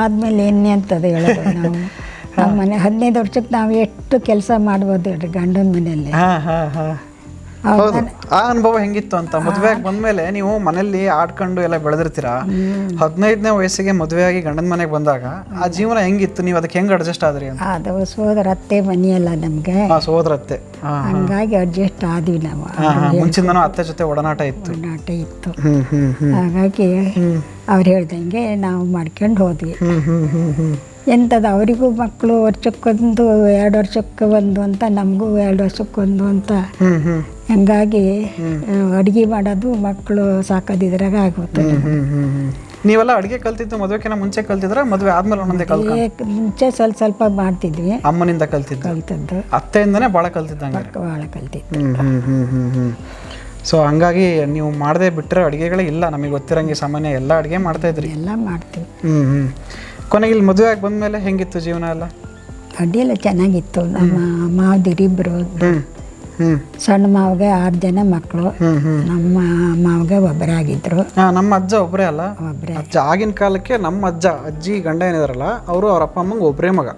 ಆದ್ಮೇಲೆ ಏನೇ ಅಂತದ ಹೇಳೋದು. ನಾವು ನಮ್ಮ ಮನೆ 15 ವರ್ಷಕ್ಕೆ ನಾವು ಎಷ್ಟು ಕೆಲಸ ಮಾಡ್ಬೋದು ಹೇಳ್ರಿ ಗಂಡನ ಮನೆಯಲ್ಲಿ. ಹೌದು. ಆ ಅನುಭವ ಹೆಂಗಿತ್ತು ಅಂತ? ಮದುವೆಗೆ ಬಂದ್ಮೇಲೆ ನೀವು ಮನೇಲಿ ಆಡ್ಕೊಂಡು ಎಲ್ಲ ಬೆಳೆದಿರ್ತೀರಾ. 15ನೇ ವಯಸ್ಸಿಗೆ ಮದುವೆಯಾಗಿ ಗಂಡನ ಮನೆಗೆ ಬಂದಾಗ ಆ ಜೀವನ ಹೆಂಗಿತ್ತು? ನೀವು ಅದಕ್ಕೆ ಹೆಂಗ್ ಅಡ್ಜಸ್ಟ್ ಆದ್ರಿ ಅಂತ? ಅದು ಸೋದರ ಅತ್ತೆ ಮನೆಯಲ್ಲ ನಮ್ಗೆ. ಸೋದರ ಅತ್ತೆ, ಹಂಗಾಗಿ ಅಡ್ಜಸ್ಟ್ ಆದ್ವಿ ನಾವು. ಮುಂಚಿಂದನೂ ಅತ್ತೆ ಜೊತೆ ಒಡನಾಟ ಇತ್ತು. ಹಾಗಾಗಿ ಅವ್ರು ಹೇಳ್ದಂಗೆ ನಾವು ಮಾಡ್ಕೊಂಡು ಹೋದ್ವಿ. ಎಂಥದ್ದು ಅವರಿಗೂ ಮಕ್ಕಳು ವರ್ಷಕ್ಕೊಂದು 2 ವರ್ಷಕ್ಕೆ ಒಂದು ಅಂತ, ನಮಗೂ 2 ವರ್ಷಕ್ಕೊಂದು ಅಂತ. ಹಂಗಾಗಿ ಅಡುಗೆ ಮಾಡೋದು ಮಕ್ಕಳು ಸಾಕೋದಿದ್ರಾಗ ಆಗುತ್ತೆ. ನೀವೆಲ್ಲ ಅಡುಗೆ ಕಲ್ತಿದ್ದು ಮದುವೆಕಿನ ಮುಂಚೆ ಕಲ್ತಿದ್ರ ಮದುವೆ ಆದ್ಮೇಲೆ ಒಂದೊಂದೇ ಮುಂಚೆ ಸ್ವಲ್ಪ ಮಾಡ್ತಿದ್ವಿ. ಅಮ್ಮನಿಂದ ಕಲ್ತಿದ್ದು? ಅತ್ತೆಯಿಂದನೇ ಭಾಳ ಕಲ್ತಿದ್ದಂಗೆ? ಭಾಳ ಕಲ್ತಿದ್ದು. ಸೊ ಹಂಗಾಗಿ ನೀವು ಮಾಡದೆ ಬಿಟ್ಟರೆ ಅಡುಗೆಗಳೇ ಇಲ್ಲ. ನಮಗೆ ಗೊತ್ತಿರಂಗೆ ಸಾಮಾನ್ಯ ಎಲ್ಲ ಅಡುಗೆ ಮಾಡ್ತಾ ಇದ್ರಿ? ಎಲ್ಲ ಮಾಡ್ತೀವಿ. ಕೊನೆಗೆ ಇಲ್ಲಿ ಮದುವೆ ಆಗಿ ಬಂದಮೇಲೆ ಹೆಂಗಿತ್ತು ಜೀವನ ಎಲ್ಲ? ಅಡ್ಡಿಯೆಲ್ಲ ಚೆನ್ನಾಗಿತ್ತು. ನಮ್ಮ ಮಾವದಿರಿಬ್ಬರು, ಸಣ್ಣ ಮಾವಗೆ 6 ಜನ ಮಕ್ಕಳು, ನಮ್ಮ ಮಾವಗೆ ಒಬ್ಬರೇ ಆಗಿದ್ರು. ನಮ್ಮ ಅಜ್ಜ ಒಬ್ಬರೇ ಅಲ್ಲ? ಅಜ್ಜ ಆಗಿನ ಕಾಲಕ್ಕೆ ನಮ್ಮ ಅಜ್ಜಿ ಗಂಡ ಏನಿದಾರಲ್ಲ ಅವರು ಅವ್ರ ಅಪ್ಪ ಅಮ್ಮಂಗೆ ಒಬ್ಬರೇ ಮಗ.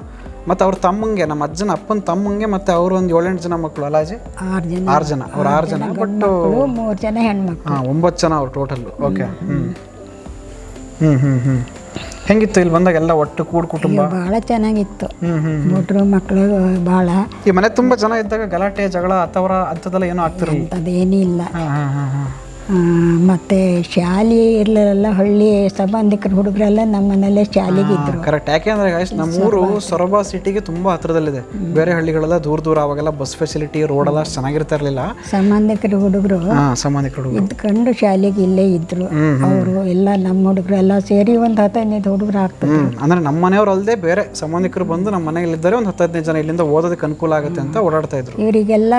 ಮತ್ತು ಅವ್ರ ತಮ್ಮಂಗೆ, ನಮ್ಮ ಅಜ್ಜನ ಅಪ್ಪನ ತಮ್ಮಂಗೆ ಮತ್ತು ಅವರು ಒಂದು 7-8 ಜನ ಮಕ್ಕಳು ಅಲ್ಲ ಅಜ್ಜಿ? 6 ಜನ. ಅವ್ರು 6 ಜನ, ಬಟ್ 3 ಜನ ಹೆಣ್ಮಕ್ಳು. 9 ಜನ ಅವ್ರು ಟೋಟಲ್. ಓಕೆ. ಹೆಂಗಿತ್ತು ಇಲ್ಲಿ ಬಂದಾಗ ಎಲ್ಲ ಒಟ್ಟು ಕುಟುಂಬ? ಭಾಳ ಚೆನ್ನಾಗಿತ್ತು. ಹುಡುಗರು ಮಕ್ಕಳು ಭಾಳ. ಈ ಮನೆ ತುಂಬ ಜನ ಇದ್ದಾಗ ಗಲಾಟೆ ಜಗಳ ಅಥವಾ ಅಂಥದ್ದೆಲ್ಲ ಏನೂ ಆಗ್ತಿರಲಿಲ್ಲ? ಅದೇನೂ ಇಲ್ಲ. ಮತ್ತು ಶಾಲೆ ಇರಲಿಲ್ಲ. ಹಳ್ಳಿ ಸಂಬಂಧಿಕರ ಹುಡುಗರೆಲ್ಲ ನಮ್ಮ ಮನೆಯಲ್ಲೇ ಶಾಲೆಗೆ ಇದ್ರು. ಕರೆಕ್ಟ್. ಯಾಕೆಂದ್ರೆ ನಮ್ಮೂರು ಸೊರಬ ಸಿಟಿಗೆ ತುಂಬ ಹತ್ರದಲ್ಲಿದೆ. ಬೇರೆ ಹಳ್ಳಿಗಳೆಲ್ಲ ದೂರ ಅವಾಗೆಲ್ಲ ಬಸ್ ಫೆಸಿಲಿಟಿ ರೋಡೆಲ್ಲ ಚೆನ್ನಾಗಿರ್ತಾ ಇರಲಿಲ್ಲ. ಸಂಬಂಧಿಕರ ಹುಡುಗರು ಇದ್ಕೊಂಡು ಶಾಲೆಗೆ ಇಲ್ಲೇ ಇದ್ರು. ಅವರು ಎಲ್ಲ ನಮ್ಮ ಹುಡುಗರು ಎಲ್ಲ ಸೇರಿ ಒಂದು 15 ಹುಡುಗರು ಆಗ್ತದೆ. ಅಂದ್ರೆ ನಮ್ಮ ಮನೆಯವ್ರು ಅಲ್ಲದೆ ಬೇರೆ ಸಂಬಂಧಿಕರು ಬಂದು ನಮ್ಮ ಮನೆಯಲ್ಲಿದ್ದಾರೆ ಒಂದು 10-15 ಜನ ಇಲ್ಲಿಂದ ಓದೋದಕ್ಕೆ ಅನುಕೂಲ ಆಗುತ್ತೆ ಅಂತ ಓಡಾಡ್ತಾ ಇದ್ರು. ಇವರಿಗೆಲ್ಲ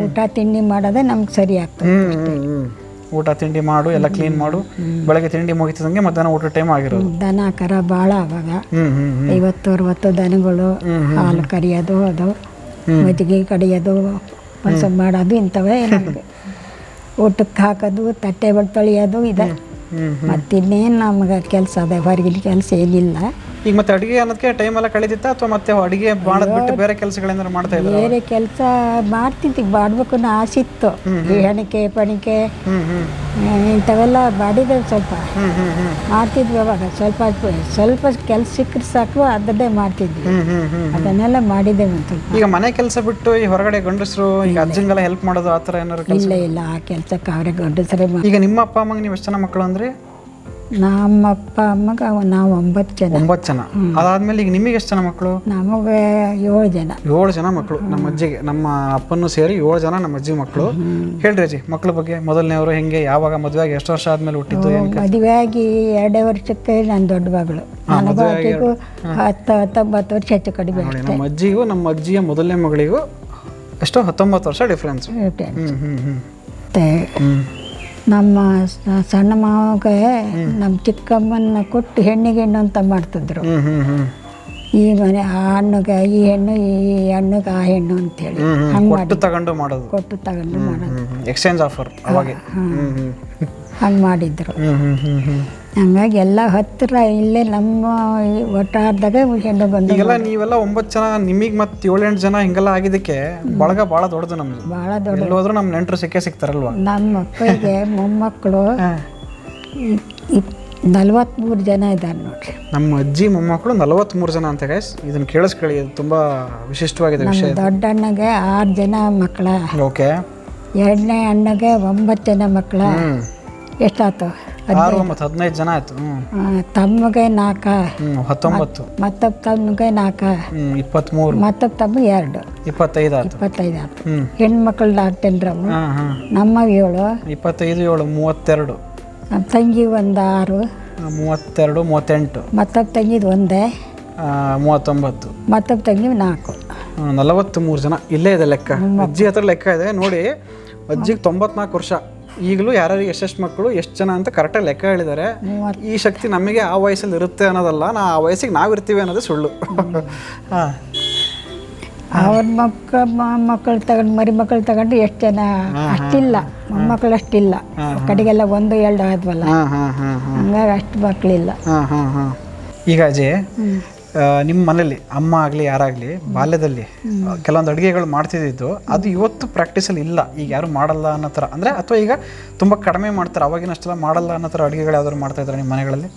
ಊಟ ತಿಂಡಿ ಮಾಡೋದೇ ನಮ್ಗೆ ಸರಿ ಆಗ್ತದೆ. ಊಟ ತಿಂಡಿ ಮಾಡು, ಎಲ್ಲ ಕ್ಲೀನ್ ಮಾಡು. ಬೆಳಗ್ಗೆ ತಿಂಡಿ ಮುಗಿತಿದಂಗೆ ಮಧ್ಯಾಹ್ನ ಊಟ ಟೈಮ್ ಆಗಿರೋದು. ದನ ಕರ ಭಾಳ ಅವಾಗ 50-60 ದನಗಳು. ಹಾಲು ಕರಿಯೋದು, ಅದು ಮಜ್ಜಿಗೆ ಕಡಿಯೋದು, ಹೊಸ ಮಾಡೋದು, ಇಂಥವೇ ನಮಗೆ. ಊಟಕ್ಕೆ ಹಾಕೋದು, ತಟ್ಟೆ ಬಟ್ ತೊಳೆಯೋದು ಇದೆ. ಮತ್ತಿನ್ನೇನು ನಮ್ಗೆ ಕೆಲಸ ಅದೇ, ಹೊರಗಿನ ಕೆಲಸ ಏನಿಲ್ಲ. ಈಗ ಮತ್ತೆ ಅಡುಗೆ ಅನ್ನೋದಕ್ಕೆ ಟೈಮ್ ಎಲ್ಲ ಕಳೆದಿತ್ತ ಅಥವಾ ಮತ್ತೆ ಅಡುಗೆ ಮಾಡೋದು ಬಿಟ್ಟು ಬೇರೆ ಕೆಲಸಗಳೇನಾದ್ರು ಮಾಡ್ತಾ ಇದ್ದೀರಾ? ಬೇರೆ ಕೆಲಸ ಮಾಡ್ತಿದ್ವಿ, ಮಾಡಬೇಕು ಅನ್ನೋ ಆಸೆ ಇತ್ತು. ಹೆಣಿಕೆ ಪಣಿಕೆ ಇಂಥವೆಲ್ಲ ಮಾಡಿದ್ದೇವೆ. ಸ್ವಲ್ಪ ಮಾಡ್ತಿದ್ವಿ ಅವಾಗ. ಸ್ವಲ್ಪ ಕೆಲಸ ಸಿಕ್ಕರೆ ಸಾಕು ಅದನ್ನೇ ಮಾಡ್ತಿದ್ವಿ. ಅದನ್ನೆಲ್ಲ ಮಾಡಿದ್ದೇವೆ ಒಂದು ಸ್ವಲ್ಪ. ಈಗ ಮನೆ ಕೆಲಸ ಬಿಟ್ಟು ಈ ಹೊರಗಡೆ ಗಂಡಸರು ಈಗ ಅಜ್ಜಂಗೆಲ್ಲ ಹೆಲ್ಪ್ ಮಾಡೋದು ಆ ಥರ ಏನಾದ್ರು? ಇಲ್ಲ, ಆ ಕೆಲಸಕ್ಕೆ ಅವರೇ ಗಂಡಸರೇ. ಈಗ ನಿಮ್ಮ ಅಪ್ಪ ಅಮ್ಮಗೆ ನೀವು ಎಷ್ಟು ಜನ ಮಕ್ಕಳು ಅಂದ್ರೆ? ನಮ್ಮ ಅಪ್ಪ ಅಮ್ಮಗೆ ನಾವು 9 ಜನ. 9 ಜನ. ಅದಾದ್ಮೇಲೆ ಈಗ ನಿಮಗೆ ಎಷ್ಟು ಜನ ಮಕ್ಕಳು? ನಮಗೆ 7 ಜನ. 7 ಜನ ಮಕ್ಕಳು ನಮ್ಮ ಅಜ್ಜಿಗೆ. ನಮ್ಮ ಅಪ್ಪನೂ ಸೇರಿ 7 ಜನ ನಮ್ಮ ಅಜ್ಜಿ ಮಕ್ಕಳು. ಹೇಳ್ರಿ ಅಜ್ಜಿ, ಮಕ್ಕಳ ಬಗ್ಗೆ. ಮೊದಲನೇವರು ಹೆಂಗೆ, ಯಾವಾಗ ಮದುವೆ ಆಗಿ ಎಷ್ಟು ವರ್ಷ ಆದ್ಮೇಲೆ ಹುಟ್ಟಿದ್ದು? ಮದುವೆ ಆಗಿ 2 ವರ್ಷಕ್ಕೆ ನನ್ನ ದೊಡ್ಡ ಮಗಳು. ನನಗೂ 19 ವರ್ಷ ಹೆಚ್ಚು ಕಡಿಮೆ. ನಮ್ಮ ಅಜ್ಜಿಗೂ ನಮ್ಮ ಅಜ್ಜಿಯ ಮೊದಲನೇ ಮಗಳಿಗೂ ಎಷ್ಟೋ 19 ವರ್ಷ ಡಿಫ್ರೆನ್ಸ್. ನಮ್ಮ ಸಣ್ಣ ಮಾವಗೆ ನಮ್ಮ ಚಿಕ್ಕಮ್ಮನ ಕೊಟ್ಟು ಹೆಣ್ಣಿಗೆ ಹೆಣ್ಣು ಅಂತ ಮಾಡ್ತಿದ್ರು. ಈ ಮನೆ ಆ ಹಣ್ಣುಗೆ ಈ ಹೆಣ್ಣು, ಈ ಹಣ್ಣುಗೆ ಆ ಹೆಣ್ಣು ಅಂತೇಳಿ ಹಂಗೆ ಕೊಟ್ಟು ತಗೊಂಡು ಮಾಡೋದು, ಕೊಟ್ಟು ತಗೊಂಡು ಮಾಡೋದು. ಎಕ್ಸ್ಚೇಂಜ್ ಆಫರ್ ಅವಾಗೆ. ಹಂಗೆ ಮಾಡಿದ್ರು. ಹಂಗಾಗಿ ಎಲ್ಲ ಹತ್ತಿರ ಇಲ್ಲೇ ನಮ್ಮ ಒಟ್ಟಾರ್ದಾಗ ಹೆಣ್ಣು ಗಂಡು. ಈಗೆಲ್ಲ ನೀವೆಲ್ಲ 9 ಜನ, ನಿಮಗೆ ಮತ್ತೆ 7-8 ಜನ ಹಿಂಗೆಲ್ಲ ಆಗಿದ್ದಕ್ಕೆ ಬಳಗ ಭಾಳ ದೊಡ್ಡದು ನಮ್ದು. ಭಾಳ ದೊಡ್ಡ. ಎಲ್ಲೋದ್ರೂ ನಮ್ಮ ನೆಂಟರು ಸಿಗ್ತಾರಲ್ವಾ. ನಮ್ಮ ಮಕ್ಕಳಿಗೆ ಮೊಮ್ಮಕ್ಕಳು 43 ಜನ ಇದ್ದಾರೆ ನೋಡ್ರಿ. ನಮ್ಮ ಅಜ್ಜಿ ಮೊಮ್ಮಕ್ಕಳು 43 ಜನ ಅಂತ ಗೈಸ್. ಇದನ್ನ ಕೇಳಿಸ್ಕೊಳ್ಳಿ, ಇದು ತುಂಬಾ ವಿಶಿಷ್ಟವಾಗಿದೆ ವಿಷಯ. ದೊಡ್ಡ ಅಣ್ಣಗೆ 6 ಜನ ಮಕ್ಕಳ. ಓಕೆ. ಎರಡನೇ ಅಣ್ಣಗೆ 9 ಜನ ಮಕ್ಕಳ. ಎಷ್ಟಾಯ್ತು? 15 ಜನ ಆಯ್ತು. ತಮ್ಮಗೆ 4, 19, ಮತ್ತೊಬ್ಬ ತಮ್ಮಗೆ 4, 23, ಮತ್ತೊಬ್ಬ ತಮ್ಮಗೆ 2, 25 ಆಯ್ತು. 25 ಆಯ್ತು. ಹೆಣ್ಮಕ್ಳು ಆಗ್ತೇನ್ರವು. ನಮ್ಮ 7, 25, 7, 32. ನಮ್ಮ ತಂಗಿ 1, 6, 32, 38. ಮತ್ತೊಬ್ಬ ತಂಗಿದು 1, 39. ಮತ್ತೊಬ್ಬ ತಂಗಿ 4. 43 ಜನ. ಇಲ್ಲೇ ಇದೆ ಲೆಕ್ಕ, ಅಜ್ಜಿ ಹತ್ರ ಲೆಕ್ಕ ಇದೆ ನೋಡಿ. ಅಜ್ಜಿಗೆ 94 ವರ್ಷ. ಈಗಲೂ ಯಾರ್ಯಾರಿಗೆ ಎಷ್ಟೆಷ್ಟು ಮಕ್ಕಳು, ಎಷ್ಟು ಜನ ಅಂತ ಕರೆಕ್ಟಾಗಿ ಲೆಕ್ಕ ಹೇಳಿದ್ದಾರೆ. ಈ ಶಕ್ತಿ ನಮಗೆ ಆ ವಯಸ್ಸಲ್ಲಿ ಇರುತ್ತೆ ಅನ್ನೋದಲ್ಲ, ಆ ವಯಸ್ಸಿಗೆ ನಾವಿರ್ತೀವಿ ಅನ್ನೋದು ಸುಳ್ಳು. ಹಾಂ, ಅವ್ರ ಮಕ್ಕಳು ತಗೊಂಡು ಮರಿ ಮಕ್ಕಳು ತಗೊಂಡು ಎಷ್ಟು ಜನ ಅಷ್ಟಿಲ್ಲ, ಮೊಮ್ಮಕ್ಕಳು ಅಷ್ಟಿಲ್ಲ. ಕಡೆಗೆಲ್ಲ 1, 2 ಆದ್ವಲ್ಲ, ಹಂಗಾಗಿ ಅಷ್ಟು ಮಕ್ಕಳಿಲ್ಲ. ಈಗ ಅಜಯ್, ನಿಮ್ಮ ಮನೇಲಿ ಅಮ್ಮ ಆಗಲಿ ಯಾರಾಗಲಿ ಬಾಲ್ಯದಲ್ಲಿ ಕೆಲವೊಂದು ಅಡುಗೆಗಳು ಮಾಡ್ತಿದ್ದು ಅದು ಇವತ್ತು ಪ್ರಾಕ್ಟೀಸಲ್ಲಿ ಇಲ್ಲ, ಈಗ ಯಾರು ಮಾಡಲ್ಲ ಅನ್ನೋ ಥರ ಅಂದರೆ, ಅಥವಾ ಈಗ ತುಂಬ ಕಡಿಮೆ ಮಾಡ್ತಾರೆ, ಅವಾಗಿನಷ್ಟೆಲ್ಲ ಮಾಡಲ್ಲ ಅನ್ನೋ ಥರ ಅಡುಗೆಗಳು ಯಾವ್ದಾದ್ರು ಮಾಡ್ತಾ ಇದ್ದಾರೆ ನಿಮ್ಮ ಮನೆಗಳಲ್ಲಿ?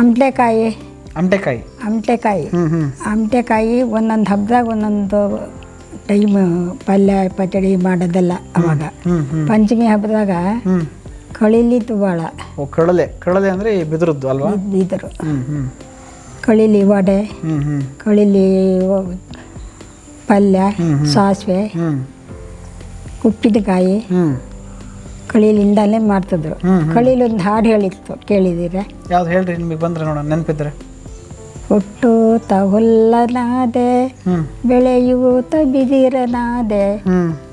ಅಮಟೆಕಾಯಿ. ಅಮಟೆಕಾಯಿ ಒಂದೊಂದು ಹಬ್ಬದಾಗ ಒಂದೊಂದು ಟೈಮ್ ಪಲ್ಯ ಪಚಡಿ ಮಾಡೋದಲ್ಲ. ಅವಾಗ ಪಂಚಮಿ ಹಬ್ಬದಾಗ ಕಳಿಲಿದ್ದು ಭಾಳ. ಕಳಲೆ ಅಂದರೆ ಬಿದಿರದ್ದು ಅಲ್ವಾ? ಬಿದಿರು. ಕಳಿಲಿ ವಡೆ, ಕಳಿಲಿ ಪಲ್ಯ, ಸಾಸಿವೆ, ಉಪ್ಪಿನಕಾಯಿ, ಕಳಿಲಿಂದಲೇ ಮಾಡ್ತಿದ್ರು. ಕಳಿಲಿ ಒಂದು ಹಾಡು ಹೇಳಿತ್ತು, ಕೇಳಿದ್ದೀರ? ಯಾವ್ದು ಹೇಳ್ರಿ, ನಿಮಗೆ ಬಂದ್ರೆ ನೋಡೋಣ, ನೆನಪಿದ್ರೆ. ಹುಟ್ಟೂತ ಹುಲ್ಲನಾದೆ, ಬೆಳೆಯೂತ ಬಿದಿರನಾದೆ,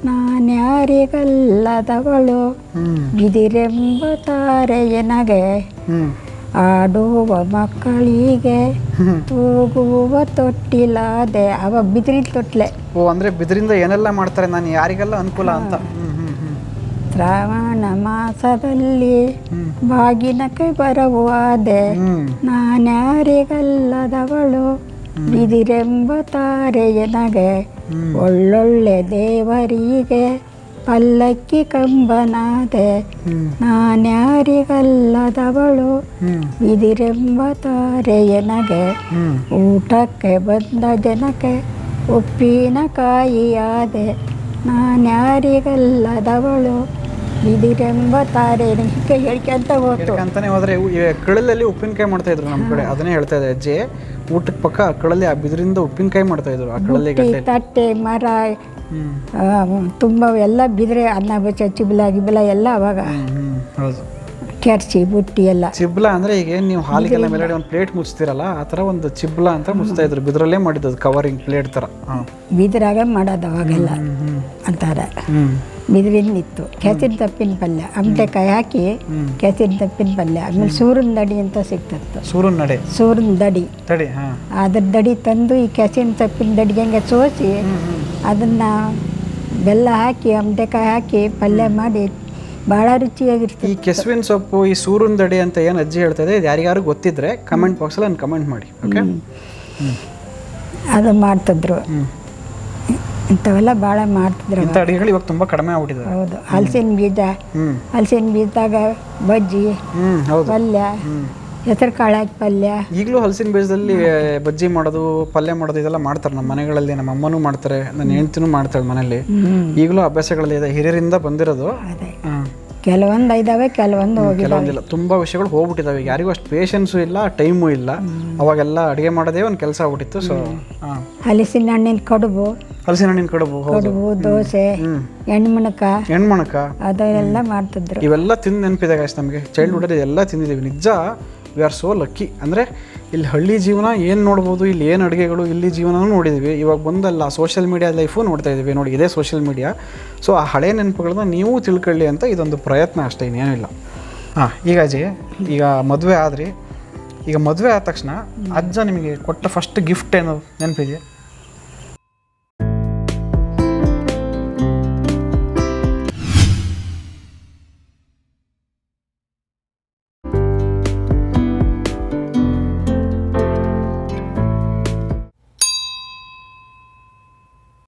ನಾನ್ಯಾರಿಗಲ್ಲದವಳು ಬಿದಿರೆಂಬ ತಾರೆಯನಗೆ, ಆಡುವ ಮಕ್ಕಳಿಗೆ ತೂಗುವ ತೊಟ್ಟಿಲಾದೆ. ಅವ ಬಿದಿರಿನ ತೊಟ್ಲೆ. ಓ, ಅಂದ್ರೆ ಬಿದಿರಿಂದ ಏನೆಲ್ಲ ಮಾಡ್ತಾರೆ, ನಾನು ಯಾರಿಗೆಲ್ಲ ಅನುಕೂಲ ಅಂತ. ಶ್ರಾವಣ ಮಾಸದಲ್ಲಿ ಬಾಗಿನಕ್ಕೆ ಬರುವಾದೆ, ನಾನ್ಯಾರಿಗಲ್ಲದವಳು ಬಿದಿರೆಂಬ ತಾರೆಯನಗೆ, ಒಳ್ಳೊಳ್ಳೆ ದೇವರಿಗೆ ಪಲ್ಲಕ್ಕಿ ಕಂಬನಾದೆ, ನಾನ್ಯಾರಿಗಲ್ಲದವಳು ಬಿದಿರೆಂಬ ತಾರೆಯನಗೆ, ಊಟಕ್ಕೆ ಬಂದ ಜನಕ್ಕೆ ಉಪ್ಪಿನಕಾಯಿಯಾದೆ, ನಾನ್ಯಾರಿಗಲ್ಲದವಳು ಬಿದಿರೆಂಬ ತಾರೆಯನಗೆ. ಹೇಳ್ಕೊಂತ ಅಂತಾನೆ ಹೋದ್ರೆ ಕಳಲಲ್ಲಿ ಉಪ್ಪಿನಕಾಯಿ ಮಾಡ್ತಾ ಇದ್ರು ನಮ್ಮ ಕಡೆ, ಅದನ್ನೇ ಹೇಳ್ತಾ ಇದೆ ಅಜ್ಜಿ. ಊಟಕ್ಕೆ ಪಕ್ಕ ಕಳಲೆ ಆ ಬಿದಿರಿಂದ ಉಪ್ಪಿನಕಾಯಿ ಮಾಡ್ತಾ ಇದ್ರು. ಆ ಕಳಲೆ ತಟ್ಟೆ ಮರ ತುಂಬ ಎಲ್ಲ ಬಿದ್ರೆ, ಅನ್ನ ಬಚ್ಚ ಚಿಬ್ಲ ಗಿಬ್ಲ ಎಲ್ಲ ಅವಾಗ. ಹೌದು, ಕೆರ್ಚಿ ಬುಟ್ಟಿ ಎಲ್ಲ. ಚಿಬ್ಲ ಅಂದ್ರೆ ಈಗ ನೀವು ಹಾಲಿಗೆಲ್ಲ ಮೇಲ್ಗಡೆ ಒಂದು ಪ್ಲೇಟ್ ಮುಚ್ತೀರಲ್ಲ, ಆ ಥರ ಒಂದು ಚಿಬ್ಲ ಅಂತ ಮುಚ್ತಾ ಇದ್ರು. ಬಿದ್ರಲ್ಲೇ ಮಾಡಿದ್ದು, ಕವರಿಂಗ್ ಪ್ಲೇಟ್ ಥರ. ಬಿದಿರಾಗ ಮಾಡೋದು ಅವಾಗೆಲ್ಲ ಅಂತಾರೆ. ಬಿದಿರಿಂದ ಇತ್ತು. ಕೆಸಿನ ತಪ್ಪಿನ ಪಲ್ಯ, ಅಮಟೆಕಾಯಿ ಹಾಕಿ ಕೆಸಿನ ತಪ್ಪಿನ ಪಲ್ಯ. ಆಮೇಲೆ ಸೂರನ್ ದಡಿ ಅಂತ ಸಿಗ್ತಿತ್ತು. ಸೂರನ್ ದಡಿ. ಅದ್ರ ದಡಿ ತಂದು ಈ ಕೆಸಿನ ತಪ್ಪಿನ ದಡಿಗೆ ಹಂಗೆ ಸೋಸಿ ಅದನ್ನ ಬೆಲ್ಲ ಹಾಕಿ ಅಮಟೆಕಾಯಿ ಹಾಕಿ ಪಲ್ಯ ಮಾಡಿ ಭಾಳ ರುಚಿಯಾಗಿರ್ತದೆ. ಈ ಕೆಸುವಿನ ಸೊಪ್ಪು, ಈ ಸೂರನ್ ದಡಿ ಅಂತ ಏನು ಅಜ್ಜಿ ಹೇಳ್ತದೆ, ಯಾರಿಗಾರು ಗೊತ್ತಿದ್ರೆ ಕಮೆಂಟ್ ಬಾಕ್ಸಲ್ಲಿ ನಾನು ಕಮೆಂಟ್ ಮಾಡಿ. ಓಕೆ, ಅದು ಮಾಡ್ತಿದ್ರು. ಇಂಥವೆಲ್ಲ ಭಾಳ ಮಾಡ್ತಿದ್ರು. ಇಂಥ ಅಡುಗೆಗಳು ಇವಾಗ ತುಂಬ ಕಡಿಮೆ ಆಗ್ಬಿಟ್ಟಿದೆ. ಹೌದು. ಹಲಸಿನ ಬೀಜದಾಗ ಬಜ್ಜಿ, ಪಲ್ಯ, ಹೆಸರು ಕಾಳು ಹಾಕಿ ಪಲ್ಯ. ಈಗಲೂ ಹಲಸಿನ ಬೀಜದಲ್ಲಿ ಬಜ್ಜಿ ಮಾಡೋದು, ಪಲ್ಯ ಮಾಡೋದು ಇದೆಲ್ಲ ಮಾಡ್ತಾರೆ ನಮ್ಮ ಮನೆಗಳಲ್ಲಿ. ನಮ್ಮ ಅಮ್ಮನೂ ಮಾಡ್ತಾರೆ, ನನ್ನ ಹೆಂಡ್ತಿನೂ ಮಾಡ್ತಾಳೆ ಮನೇಲಿ. ಈಗಲೂ ಅಭ್ಯಾಸಗಳಿದೆ, ಹಿರಿಯರಿಂದ ಬಂದಿರೋದು. ಅದೇ ಕೆಲವೊಂದು ಇದಾವೆ, ಕೆಲವೊಂದಿಲ್ಲ. ತುಂಬ ವಿಷಯಗಳು ಹೋಗ್ಬಿಟ್ಟಿದ್ದಾವೆ. ಯಾರಿಗೂ ಅಷ್ಟು ಪೇಷನ್ಸು ಇಲ್ಲ, ಟೈಮು ಇಲ್ಲ. ಅವಾಗೆಲ್ಲ ಅಡುಗೆ ಮಾಡೋದೇ ಒಂದು ಕೆಲಸ ಆಗ್ಬಿಟ್ಟಿತ್ತು. ಸೊ ಹಲಸಿನ ಹಣ್ಣಿನ ಕಡುಬು, ದೋಸೆ, ಹೆಣ್ಮಣಕ ಅದೆಲ್ಲ ಮಾಡ್ತಿದ್ರು. ಇವೆಲ್ಲ ತಿಂದು ನೆನಪಿದೆ ಗಾಯ್ಸ್ ನಮಗೆ. ಚೈಲ್ಡ್ಹುಡಲ್ಲಿ ಎಲ್ಲ ತಿಂದಿದ್ದೀವಿ. ನಿಜ, ವಿ ಆರ್ ಸೋ ಲಕ್ಕಿ. ಅಂದರೆ ಇಲ್ಲಿ ಹಳ್ಳಿ ಜೀವನ ಏನು ನೋಡ್ಬೋದು, ಇಲ್ಲಿ ಏನು ಅಡುಗೆಗಳು, ಇಲ್ಲಿ ಜೀವನನೂ ನೋಡಿದ್ದೀವಿ. ಇವಾಗ ಬಂದಲ್ಲ ಸೋಷಿಯಲ್ ಮೀಡಿಯಾ ಲೈಫು ನೋಡ್ತಾ ಇದ್ದೀವಿ. ನೋಡಿ, ಇದೇ ಸೋಷಿಯಲ್ ಮೀಡಿಯಾ. ಸೊ ಆ ಹಳೆ ನೆನಪುಗಳನ್ನ ನೀವು ತಿಳ್ಕೊಳ್ಳಿ ಅಂತ ಇದೊಂದು ಪ್ರಯತ್ನ ಅಷ್ಟೇ, ಇನ್ನೇನಿಲ್ಲ. ಈಗ ಅಜ್ಜಿ, ಈಗ ಮದುವೆ ಆದ್ರಿ, ಈಗ ಮದುವೆ ಆದ ತಕ್ಷಣ ಅಜ್ಜ ನಿಮಗೆ ಕೊಟ್ಟ ಫಸ್ಟ್ ಗಿಫ್ಟ್ ಏನು ನೆನಪಿದೆಯಾ?